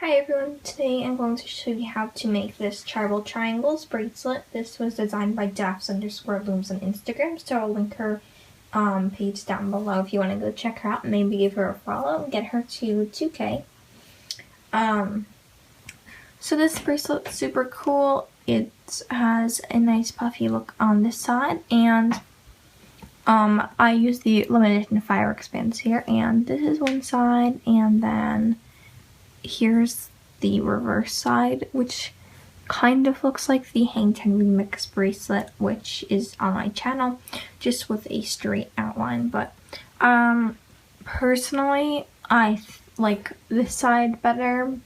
Hi everyone, today I'm going to show you how to make this tribal triangles bracelet. This was designed by Daphs_Looms on Instagram, so I'll link her page down below if you want to go check her out and maybe give her a follow and get her to 2K. So this bracelet's super cool. It has a nice puffy look on this side, and I use the limited edition fireworks bands here, and this is one side, and then here's the reverse side, which kind of looks like the Hang 10 Remix bracelet, which is on my channel, just with a straight outline. But personally, I like this side better,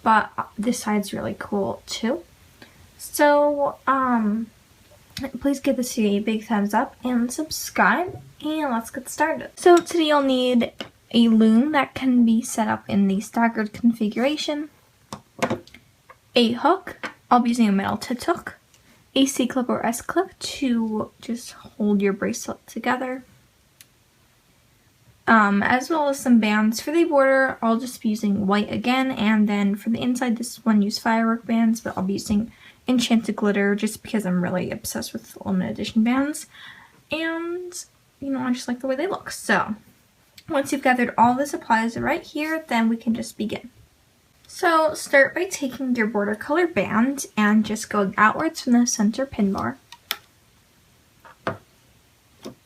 but this side's really cool too. So please give this a big thumbs up and subscribe, and let's get started. So today you'll need a loom that can be set up in the staggered configuration, a hook, I'll be using a metal tip hook, a C-clip or S-clip to just hold your bracelet together, as well as some bands. For the border, I'll just be using white again, and then for the inside, this one use firework bands, but I'll be using enchanted glitter just because I'm really obsessed with limited edition bands, and you know, I just like the way they look. So once you've gathered all the supplies right here, then we can just begin. So start by taking your border color band and just going outwards from the center pin bar.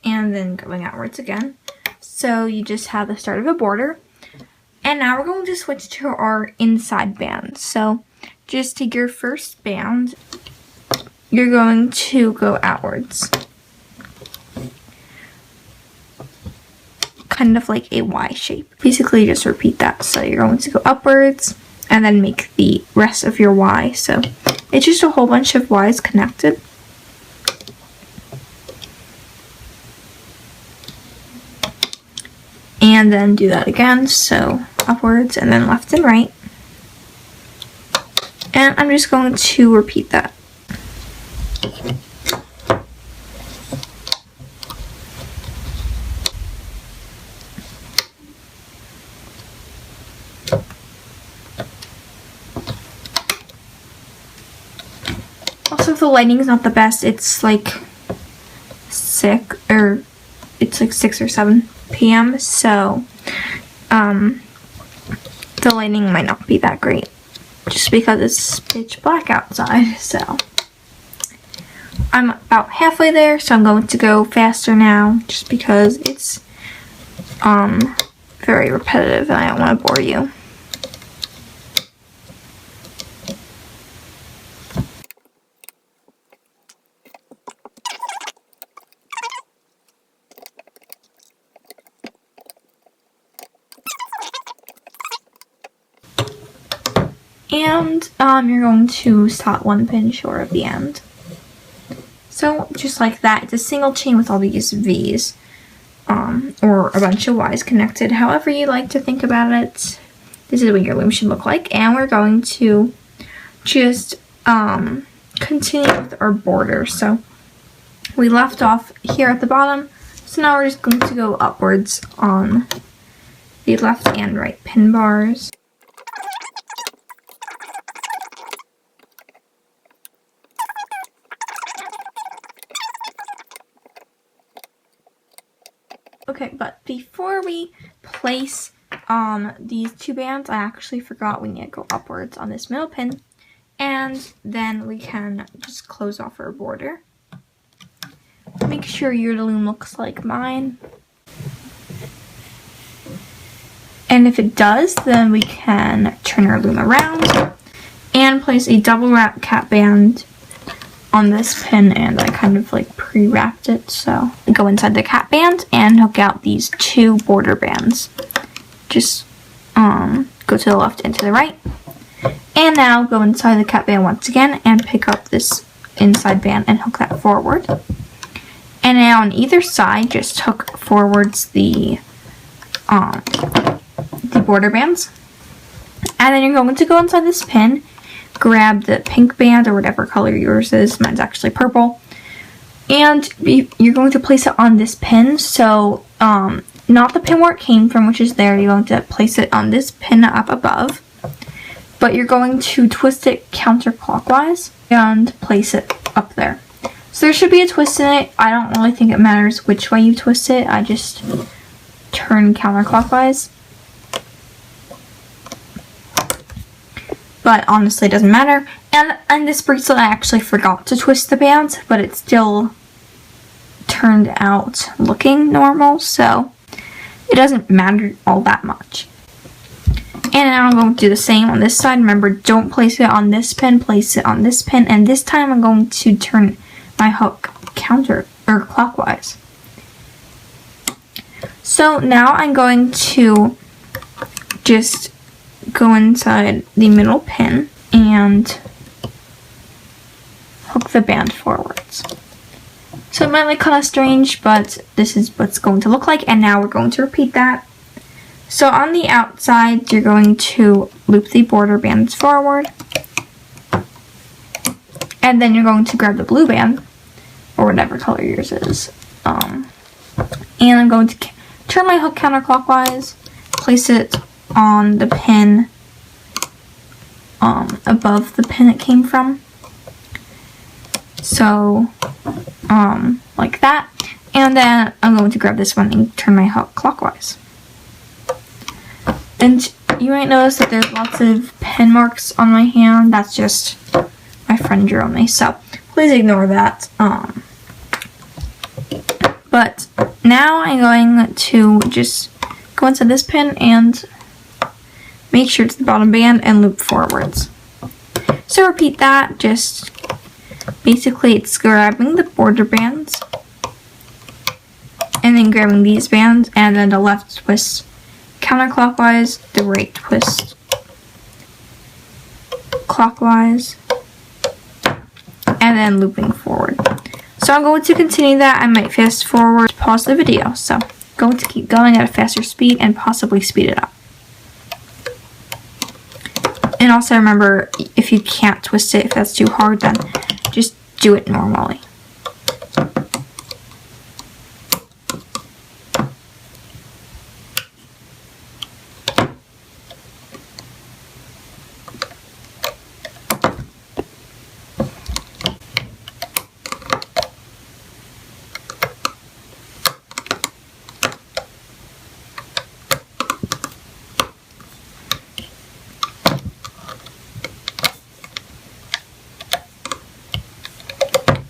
And then going outwards again. So you just have the start of a border. And now we're going to switch to our inside band. So just take your first band. You're going to go outwards, kind of like a Y shape. Basically just repeat that. So you're going to go upwards and then make the rest of your Y. So it's just a whole bunch of Y's connected. And then do that again. So upwards and then left and right. And I'm just going to repeat that. Also, if the lighting is not the best, it's like 6 or 7 p.m. So the lighting might not be that great just because it's pitch black outside. So I'm about halfway there, so I'm going to go faster now just because it's very repetitive and I don't want to bore you. And you're going to stop one pin short of the end. So just like that, it's a single chain with all these V's, or a bunch of Y's connected, however you like to think about it. This is what your loom should look like, and we're going to just continue with our border. So we left off here at the bottom, so now we're just going to go upwards on the left and right pin bars. Okay, but before we place these two bands, I actually forgot we need to go upwards on this middle pin, and then we can just close off our border. Make sure your loom looks like mine. And if it does, then we can turn our loom around and place a double wrap cap band on this pin, and I kind of like pre-wrapped it. So go inside the cap band and hook out these two border bands. Just go to the left and to the right. And now go inside the cap band once again and pick up this inside band and hook that forward. And now on either side, just hook forwards the border bands. And then you're going to go inside this pin, grab the pink band or whatever color yours is. Mine's actually purple. And you're going to place it on this pin. So not the pin where it came from, which is there. You're going to place it on this pin up above. but you're going to twist it counterclockwise and place it up there. So there should be a twist in it. I don't really think it matters which way you twist it. I just turn counterclockwise. But honestly, it doesn't matter. And on this bracelet, I actually forgot to twist the band, but it still turned out looking normal, so it doesn't matter all that much. And now I'm going to do the same on this side. Remember, don't place it on this pin, place it on this pin, and this time I'm going to turn my hook clockwise. So now I'm going to just go inside the middle pin and hook the band forwards. So it might look kind of strange, but this is what's going to look like, and now we're going to repeat that. So on the outside, you're going to loop the border bands forward, and then you're going to grab the blue band, or whatever color yours is, and I'm going to turn my hook counterclockwise, place it on the pin above the pin it came from. So, like that. And then I'm going to grab this one and turn my hook clockwise. And you might notice that there's lots of pen marks on my hand. That's just my friend drew on me, so please ignore that. But now I'm going to just go into this pin and make sure it's the bottom band and loop forwards. So repeat that, just basically it's grabbing the border bands and then grabbing these bands, and then the left twist counterclockwise, the right twist clockwise, and then looping forward. So I'm going to continue that. I might fast forward to pause the video, so I'm going to keep going at a faster speed and possibly speed it up. And also remember, if you can't twist it, if that's too hard, then just do it normally.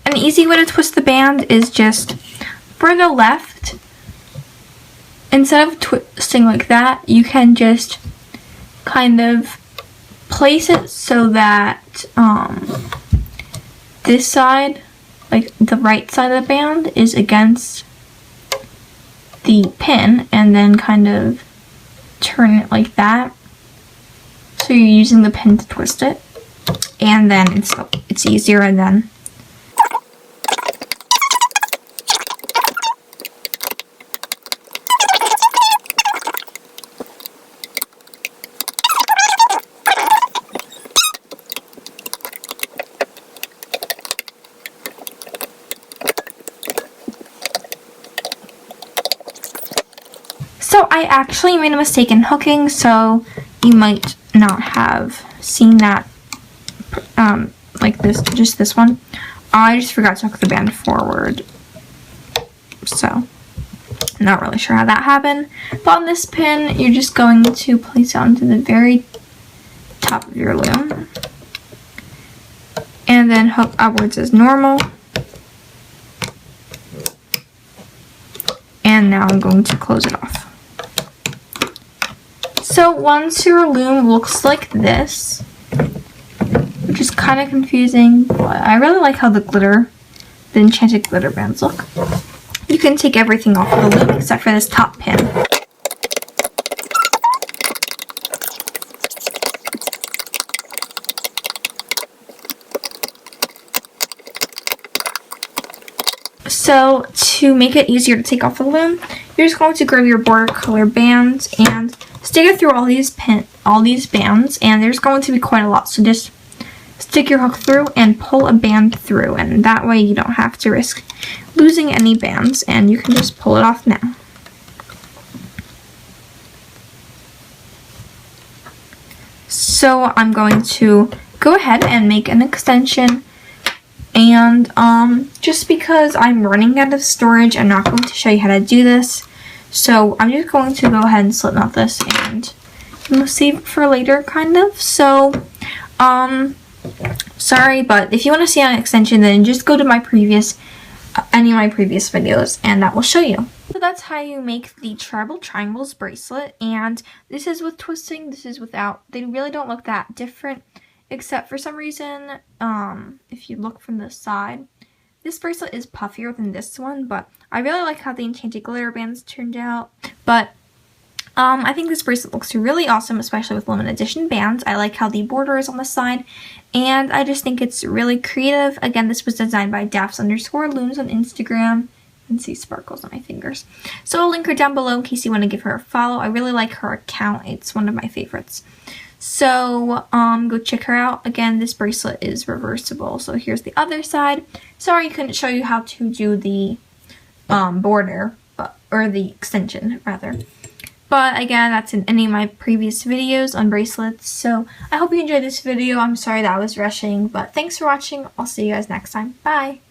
An easy way to twist the band is just for the left, instead of twisting like that, you can just kind of place it so that this side, like the right side of the band, is against the pin, and then kind of turn it like that. So you're using the pin to twist it, and then it's easier, and then So I actually made a mistake in hooking, so you might not have seen that like this, just this one. I just forgot to hook the band forward, so I'm not really sure how that happened. But on this pin, you're just going to place it onto the very top of your loom, and then hook upwards as normal. And now I'm going to close it off. So once your loom looks like this, which is kind of confusing, but I really like how the enchanted glitter bands look. You can take everything off of the loom except for this top pin. So to make it easier to take off the loom, you're just going to grab your border color bands and stick it through all these bands, and there's going to be quite a lot. So just stick your hook through and pull a band through, and that way you don't have to risk losing any bands, and you can just pull it off now. So I'm going to go ahead and make an extension, and just because I'm running out of storage, I'm not going to show you how to do this. So I'm just going to go ahead and slip knot this and we'll save it for later, kind of. So sorry, but if you want to see an extension, then just go to my previous any of my previous videos and that will show you. So that's how you make the tribal triangles bracelet, and this is with twisting, this is without. They really don't look that different, except for some reason if you look from the side, this bracelet is puffier than this one, but I really like how the enchanted glitter bands turned out. But I think this bracelet looks really awesome, especially with limited edition bands. I like how the border is on the side, and I just think it's really creative. Again, this was designed by daffs_looms on Instagram. You can see sparkles on my fingers. So I'll link her down below in case you want to give her a follow. I really like her account. It's one of my favorites. So go check her out. Again, this bracelet is reversible. So here's the other side. Sorry I couldn't show you how to do the border, or the extension rather. But again, that's in any of my previous videos on bracelets. So I hope you enjoyed this video. I'm sorry that I was rushing, but thanks for watching. I'll see you guys next time. Bye!